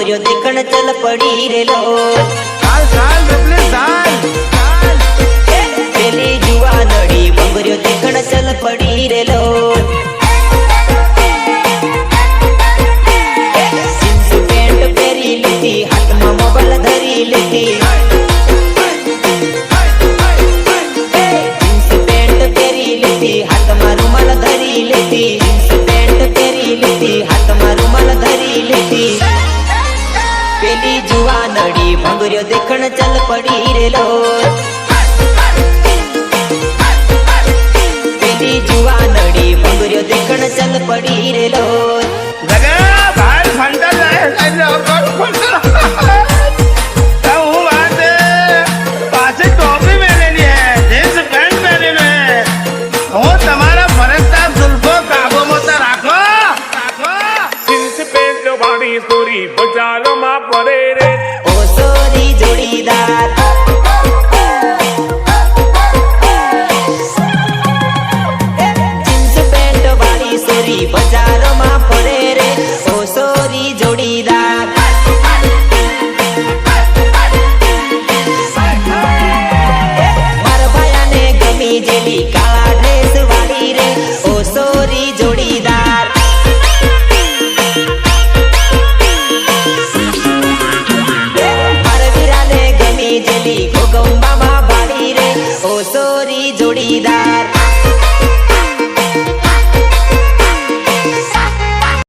ભંગુર્યો દેખણ ચલ પડી રેલો ચાલ ચાલ ડબલે ચાલ પેલી જુવાનડી ભંગુર્યો દેખણ ચલ પડી રેલો જીન્સ પેન્ટ પહેરી લીધી હાથમાં મોબાઈલ ધરી લીધી જીન્સ પેન્ટ પહેરી લીધી હાથમાં રૂમાલ ધરી લીધી જીન્સ પેન્ટ પહેરી લીધી હાથમાં રૂમાલ ધરી લીધી પેલી જુવાનડી ભંગુર્યો દેખણ ચલ પડી રેલો પેલી જુવાનડી ભંગુર્યો દેખણ ચલ પડી રેલો જગા ભાઈ ફંટા જાય એટલે કોણ ફંટા હું વાત પાછે ટોપી પહેરેલી હે જીન્સ પેન્ટ પહેરેલું હે હું તમારા ફરજદાર સુલ્ફો કાબોમાં તો રાખો જીન્સ પેન્ટ વાળી સોરી બજારમાં પડે રે ઓ સોરી જોડીદાર